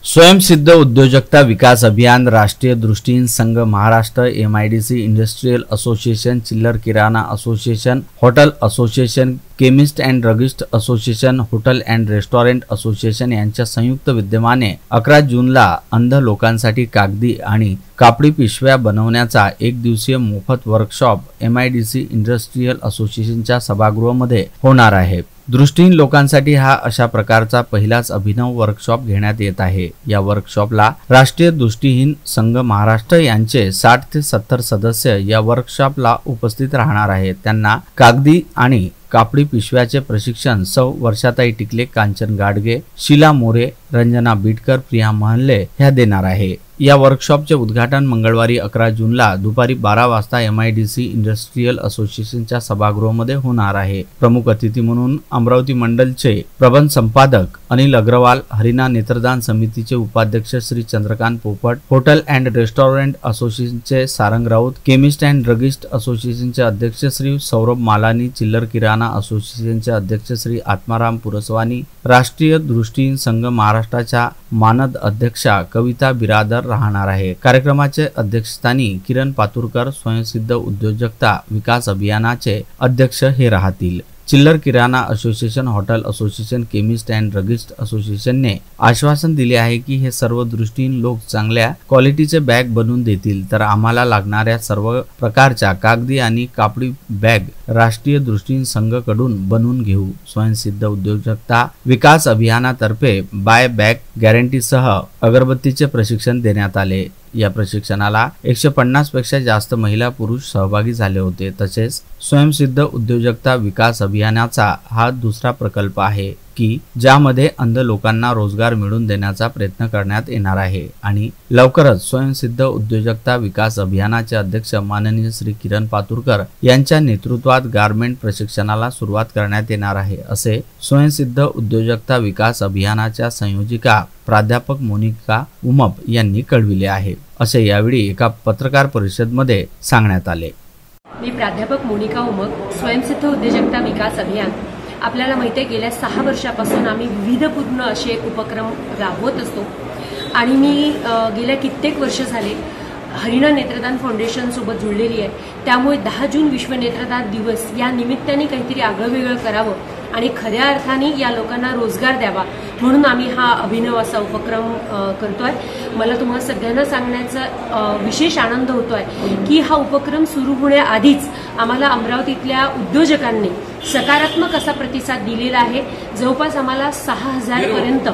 स्वयंसिद्ध उद्योजकता विकास अभियान, राष्ट्रीय दृष्टिहीन संघ महाराष्ट्र, MIDC इंडस्ट्रियल असोसिएशन, चिल्लर किराणा association, hotel association, chemist and druggist association, hotel and restaurant association यांच्या संयुक्त विद्यमाने 11 जूनला अंध लोकांसाठी कागदी आणि कापडी पिशव्या बनवण्याचा एक दिवसीय मोफत वर्कशॉप MIDC इंडस्ट्रियल असोसिएशनच्या सभागृहामध्ये होणार आहे। दृष्टिहीन लोकांसाठी हा अशा प्रकारचा पहिलाच अभिनव वर्कशॉप घेण्यात येत आहे। या वर्कशॉपला राष्ट्रीय दृष्टिहीन संघ महाराष्ट्र यांचे 60 ते 70 सदस्य या वर्कशॉपला उपस्थित राहणार आहेत। त्यांना कागदी आणि कापडी पिशव्याचे प्रशिक्षण सौ वर्षाताई टिकले, कांचन गाडगे, शीला मोरे, रंजना बिटकर, प्रिया महल्ले ह्या देणार आहे। या वर्कशॉपचे उद्घाटन मंगळवारी 11 जूनला दुपारी 12 वाजता MIDC इंडस्ट्रियल असोसिएशनच्या सभागृहामध्ये होणार आहे। प्रमुख अतिथी म्हणून अमरावती मंडलचे प्रबंध संपादक अनिल अग्रवाल, हरिना नेत्रदान समितीचे उपाध्यक्ष श्री चंद्रकांत पोपट, होटल अँड रेस्टॉरंट असोसिएशनचे Sarang Raut, chemist and druggist असोसिएशनचे अध्यक्ष श्री सौरभ मालानी, चिल्लर किराणा असोसिएशनचे अध्यक्ष श्री आत्माराम पुरसवानी, राष्ट्रीय दृष्टिहीन संघ महाराष्ट्राच्या मानद अध्यक्षा कविता बिरादर राहणार आहे। कार्यक्रमाचे अध्यक्षस्थानी किरण पातुरकर, स्वयंसिद्ध उद्योजकता विकास अभियानाचे अध्यक्ष हे राहतील। चिल्लर किराणा association, hotel association, chemist and druggist असोसिएशनने आश्वासन दिले आहे की हे सर्व दृष्टिहीन लोक चांगल्या क्वालिटीचे बॅग बनवून देतील, तर आम्हाला लागणाऱ्या सर्व प्रकारच्या कागदी आणि कापडी बॅग राष्ट्रीय दृष्टिहीन संघाकडून बनवून घेऊ। स्वयंसिद्ध उद्योजकता विकास अभियानातर्फे बाय बॅग गॅरंटीसह अगरबत्तीचे प्रशिक्षण देण्यात आले। या प्रशिक्षणाला 150 पेक्षा जास्त महिला पुरुष सहभागी झाले होते। तसेच स्वयंसिद्ध उद्योजकता विकास अभियानाचा हा दुसरा प्रकल्प आहे की ज्यामध्ये अंध लोकांना रोजगार मिळवून देण्याचा प्रयत्न करण्यात येणार आहे आणि लवकरच स्वयंसिद्ध उद्योजकता विकास अभियानाचे अध्यक्ष माननीय श्री किरण पातुरकर यांच्या नेतृत्वात गारमेंट प्रशिक्षणाला सुरुवात करण्यात येणार आहे, असे स्वयंसिद्ध उद्योजकता विकास अभियानाच्या संयोजिका प्राध्यापक मोनिका उमप यांनी कळविले आहे, असे यावेळी एका पत्रकार परिषदेमध्ये सांगण्यात आले। मी प्राध्यापक मोनिका उमप, स्वयंसिद्ध उद्योजकता विकास अभियान। आपल्याला माहिती आहे गेल्या 6 वर्षापासून आम्ही विविधपूर्ण असे उपक्रम राबवत असतो आणि मी गेल्या कित्येक वर्ष झाले हरिना नेत्रदान फाउंडेशन सोबत जुळलेली आहे। त्यामुळे 10 जून विश्व नेत्रदान दिवस या निमित्ताने काहीतरी आगळंवेगळं करावं आणि खऱ्या अर्थाने या लोकांना रोजगार द्यावा म्हणून आम्ही हा अभिनव असा उपक्रम करतोय। मला तुम्हाला सगळ्यांना सांगण्याचा विशेष आनंद होतोय की हा उपक्रम सुरू होण्याआधीच आम्हाला अमरावतीतल्या उद्योजकांनी सकारात्मक असा प्रतिसाद दिलेला आहे। जवळपास आम्हाला 6000 पर्यंत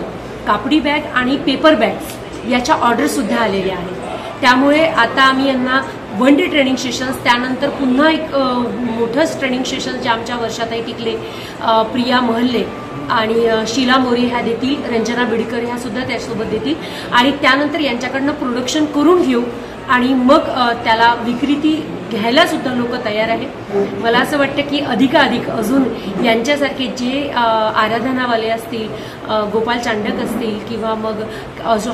कापडी बॅग आणि पेपर बॅग्स याच्या ऑर्डर सुद्धा आलेल्या आहेत। त्यामुळे आता आम्ही यांना 1 डे ट्रेनिंग सेशन्स, त्यानंतर पुन्हा एक मोठंच ट्रेनिंग सेशन जे आमच्या वर्षाताई टिकले, प्रिया महल्ले आणि शीला मोरे ह्या देतील, रंजना बिडकर ह्या सुद्धा त्यासोबत देतील आणि त्यानंतर यांच्याकडनं प्रोडक्शन करून घेऊ आणि मग त्याला विक्री घ्यायला सुद्धा लोक तयार आहेत। मला असं वाटतं की अधिकाधिक अजून यांच्यासारखे जे आराधनावाले असतील, गोपाल चांडक असतील किंवा मग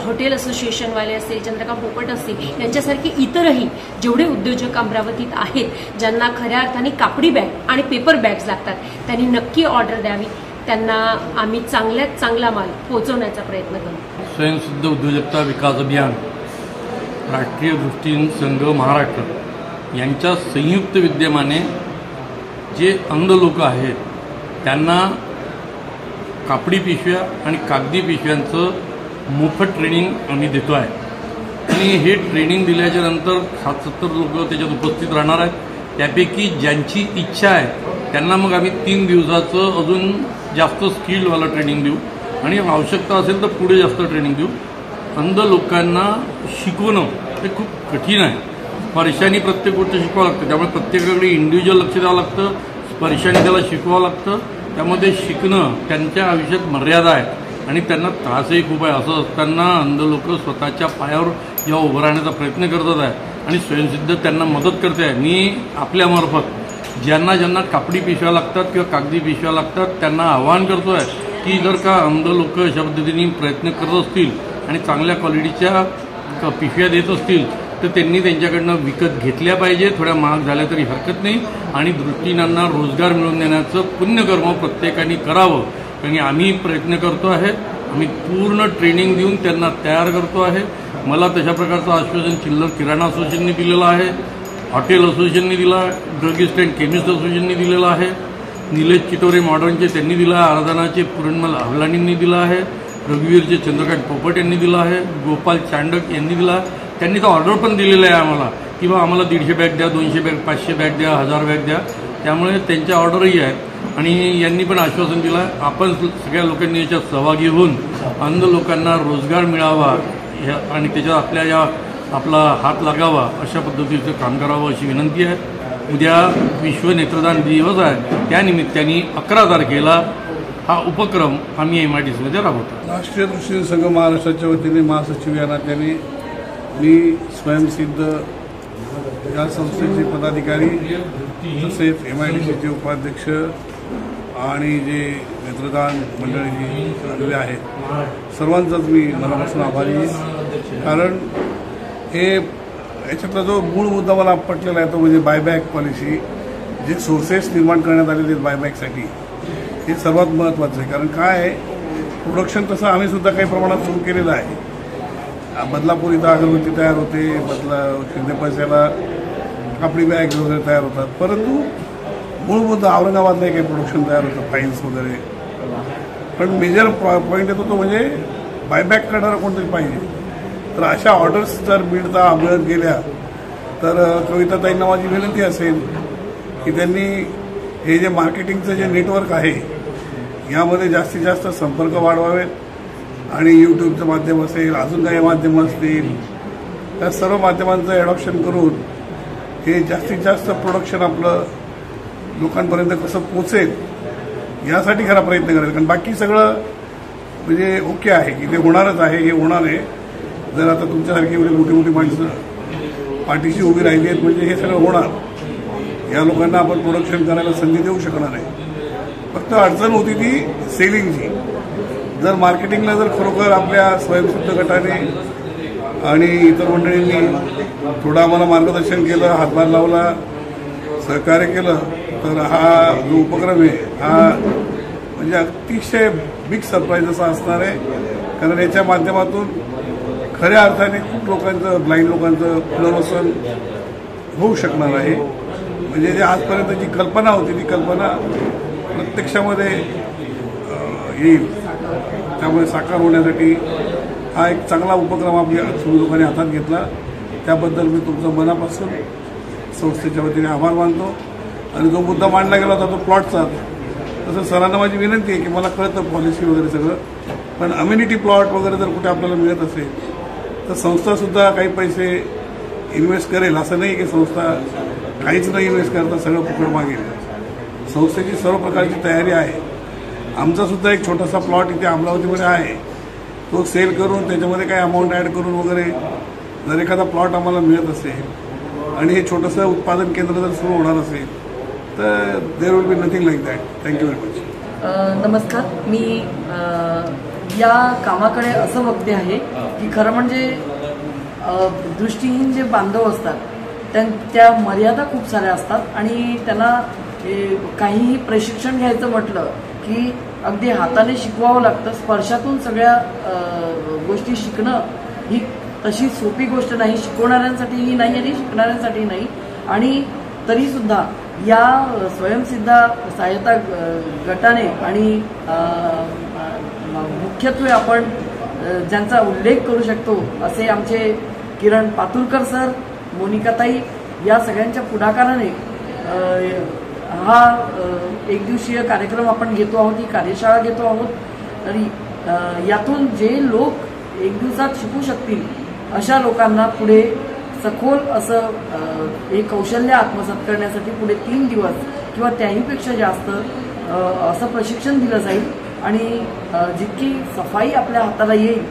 हॉटेल असोसिएशनवाले असतील, चंद्रकांत पोपट असतील, यांच्यासारखे इतरही जेवढे उद्योजक अमरावतीत आहेत ज्यांना खऱ्या अर्थाने कापडी बॅग आणि पेपर बॅग्स लागतात त्यांनी नक्की ऑर्डर द्यावी। त्यांना आम्ही चांगल्यात चांगला माल पोहोचवण्याचा प्रयत्न करू। स्वयंसिद्ध उद्योजकता विकास अभियान, राष्ट्रीय दृष्टिहीन संघ महाराष्ट्र यांच्या संयुक्त विद्यमाने जे अंध लोक आहेत त्यांना कापडी पिशव्या आणि कागदी पिशव्यांचं मोफत ट्रेनिंग आम्ही देतो आहे आणि हे ट्रेनिंग दिल्याच्या नंतर 60-70 लोक त्याच्यात उपस्थित राहणार आहेत। त्यापैकी ज्यांची इच्छा आहे त्यांना मग आम्ही 3 दिवसाचं अजून जास्त स्किलवालं ट्रेनिंग देऊ आणि आवश्यकता असेल तर पुढे जास्त ट्रेनिंग देऊ। अंध लोकांना शिकवणं हे खूप कठीण आहे। स्पर्शाने प्रत्येक गोष्ट शिकवावं लागतं, त्यामुळे प्रत्येकाकडे इंडिव्हिज्युअल लक्ष द्यावं लागतं, स्पर्शाने त्याला शिकवावं लागतं। त्यामध्ये शिकणं त्यांच्या आयुष्यात मर्यादा आहे आणि त्यांना त्रासही खूप आहे। असं असताना अंध लोक स्वतःच्या पायावर जेव्हा उभं राहण्याचा प्रयत्न करतात आहे आणि स्वयंसिद्ध त्यांना मदत करते आहे। मी आपल्यामार्फत ज्यांना ज्यांना कापडी पिशव्या लागतात किंवा कागदी पिशव्या लागतात त्यांना आवाहन करतो आहे की जर का अंध लोक अशा पद्धतीने प्रयत्न करत असतील आणि चांगल्या क्वालिटीच्या पिशव्या देत असतील तर त्यांनी त्यांच्याकडनं विकत घेतल्या पाहिजे। थोड्या महाग झाल्या तरी हरकत नाही आणि दृष्टिहीनांना रोजगार मिळवून देण्याचं पुण्यकर्म प्रत्येकाने करावं, कारण आम्ही प्रयत्न करतो आहे आम्ही पूर्ण ट्रेनिंग देऊन त्यांना तयार करतो आहे। मला तशा प्रकारचं आश्वासन चिल्लर किराणा असोसिएशनने दिलेलं आहे, हॉटेल असोसिएशनने दिला, ड्रगिस्ट अँड केमिस्ट असोसिएशनने दिलेलं आहे, निलेश चिटोरे मॉडर्नचे त्यांनी दिला, आराधनाचे पुरणमल अवलानींनी दिला आहे, रघुवीरचे चंद्रकांत पोपट यांनी दिला आहे, गोपाल चांडक यांनी दिला। त्यांनी तर ऑर्डर पण दिलेलं आहे आम्हाला की बा आम्हाला 150 बॅग द्या, 200 बॅग, 500 बॅग द्या, 1000 बॅग द्या। त्यामुळे त्यांच्या ऑर्डरही आहेत आणि यांनी पण आश्वासन दिलं आपण सगळ्या लोकांनी याच्यात सहभागी होऊन अंध लोकांना रोजगार मिळावा आणि त्याच्यात आपला हात लागावा अशा पद्धतीचं काम करावं अशी विनंती आहे। उद्या विश्व नेत्रदान दिवस आहे, त्यानिमित्ताने 11 तारखेला हा उपक्रम आम्ही MIDCमध्ये राबवतो। राष्ट्रीय दृष्टीन संघ महाराष्ट्राच्या वतीने महासचिव या नात्याने मी स्वयंसिद्ध या संस्थेचे पदाधिकारी तसेच MIDCचे उपाध्यक्ष आणि जे नेत्रदान मंडळी जी आलेले आहेत सर्वांचाच मी मनापासून आभारी आहे। कारण हे याच्यातला जो मूळ मुद्दा मला पटलेला आहे तो म्हणजे बायबॅक पॉलिसी, जे सोर्सेस निर्माण करण्यात आलेले आहेत बायबॅकसाठी हे सर्वात महत्त्वाचं आहे। कारण काय आहे, प्रोडक्शन तसं आम्ही सुद्धा काही प्रमाणात सुरू केलेलं आहे। बदलापूर इथं अगरबत्ती तयार होते, शिंदे पैशाला कापडी बॅग वगैरे तयार होतात, परंतु मूळ मुद्दा औरंगाबादला काही प्रोडक्शन तयार होतं फाईल्स वगैरे। पण मेजर पॉईंट येतो तो म्हणजे बायबॅक करणारा कोणतरी पाहिजे। तर अशा ऑर्डर्स जर मिळत गेल्या तर कविताताईंना माझी विनंती असेल की त्यांनी हे जे मार्केटिंगचं जे नेटवर्क आहे यामध्ये जास्तीत जास्त संपर्क वाढवावेत आणि यूट्यूबचं माध्यम असेल, अजून काही माध्यमं असतील, त्या सर्व माध्यमांचं ॲडॉप्शन करून हे जास्तीत जास्त प्रोडक्शन आपलं लोकांपर्यंत कसं पोचेल यासाठी खरा प्रयत्न करायचा। कारण बाकी सगळं म्हणजे ओके आहे की ते होणारच आहे, हे होणार आहे। जर आता तुमच्यासारखी एवढी मोठी मोठी माणसं पाठीशी उभी राहिली आहेत म्हणजे हे सगळं होणार। या लोकांना आपण प्रोडक्शन करायला संधी देऊ शकणार आहे। फक्त अडचण होती ती सेलिंगची। जर मार्केटिंगला जर खरोखर आपल्या स्वयंसिद्ध गटाने आणि इतर मंडळींनी थोडं आम्हाला मार्गदर्शन केलं, हातभार लावला, सहकार्य केलं तर हा जो उपक्रम आहे हा म्हणजे अतिशय बिग सरप्राईज असा असणार आहे। कारण याच्या माध्यमातून खऱ्या अर्थाने खूप लोकांचं, ब्लाइंड लोकांचं पुनर्वसन होऊ शकणार आहे। म्हणजे जे आजपर्यंत जी कल्पना होती ती कल्पना प्रत्यक्षामध्ये येईल। त्यामुळे साकार होण्यासाठी हा एक चांगला उपक्रम आपल्या तुम्ही लोकांनी हातात घेतला, त्याबद्दल मी तुमचं मनापासून संस्थेच्या वतीने आभार मानतो। आणि जो मुद्दा मांडला गेला होता तो प्लॉटचा, तसं सरांना माझी विनंती आहे की मला कळतं पॉलिसी वगैरे सगळं, पण अम्युनिटी प्लॉट वगैरे जर कुठे आपल्याला मिळत असेल तर संस्थासुद्धा काही पैसे इन्व्हेस्ट करेल। असं नाही की संस्था काहीच नाही इन्व्हेस्ट करता सगळं फुकट मागेल। संस्थेची सर्व प्रकारची तयारी आहे। आमचासुद्धा एक छोटासा प्लॉट इथे अमरावतीमध्ये आहे, तो सेल करून त्याच्यामध्ये काही अमाऊंट ॲड करून वगैरे जर एखादा प्लॉट आम्हाला मिळत असेल आणि हे छोटंसं उत्पादन केंद्र जर सुरू होणार असेल तर there will be nothing like that. Thank you very much. नमस्कार, मी या कामाकडे असं बघते आहे की खरं म्हणजे दृष्टीहीन जे बांधव असतात त्या मर्यादा खूप साऱ्या असतात आणि त्यांना काहीही प्रशिक्षण घ्यायचं म्हटलं की अगदी हाताने शिकवावं लागतं। स्पर्शातून सगळ्या गोष्टी शिकणं ही तशी सोपी गोष्ट नाही, शिकवणाऱ्यांसाठीही नाही आणि शिकणाऱ्यांसाठी नाही। आणि तरीसुद्धा या स्वयंसिद्ध सहायता गटाने आणि मुख्यत्वे आपण ज्यांचा उल्लेख करू शकतो असे आमचे किरण पातुरकर सर, मोनिकाताई या सगळ्यांच्या पुढाकाराने हा एक दिवसीय कार्यक्रम आपण घेतो आहोत, ही कार्यशाळा घेतो आहोत। तरी यातून जे लोक एक दिवसात शिकू शकतील अशा लोकांना पुढे सखोल असं हे कौशल्य आत्मसात करण्यासाठी पुढे 3 दिवस किंवा त्याहीपेक्षा जास्त असं प्रशिक्षण दिलं जाईल। आणि जितकी सफाई आपल्या हाताला येईल,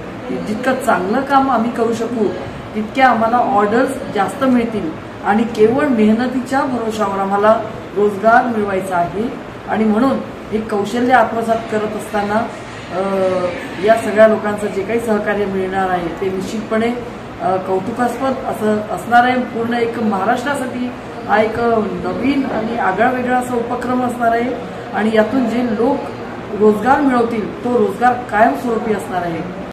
जितकं चांगलं काम आम्ही करू शकू तितक्या आम्हाला ऑर्डर्स जास्त मिळतील आणि केवळ मेहनतीच्या भरोशावर आम्हाला रोजगार मिळवायचा आहे। आणि म्हणून हे कौशल्य आत्मसात करत असताना या सगळ्या लोकांचं जे काही सहकार्य मिळणार आहे ते निश्चितपणे कौतुकास्पद असं असणार आहे। पूर्ण एक महाराष्ट्रासाठी हा एक नवीन आणि आगळा वेगळा असा उपक्रम असणार आहे। आणि यातून जे लोक रोजगार मिळवतील तो रोजगार कायमस्वरूपी असणार आहे.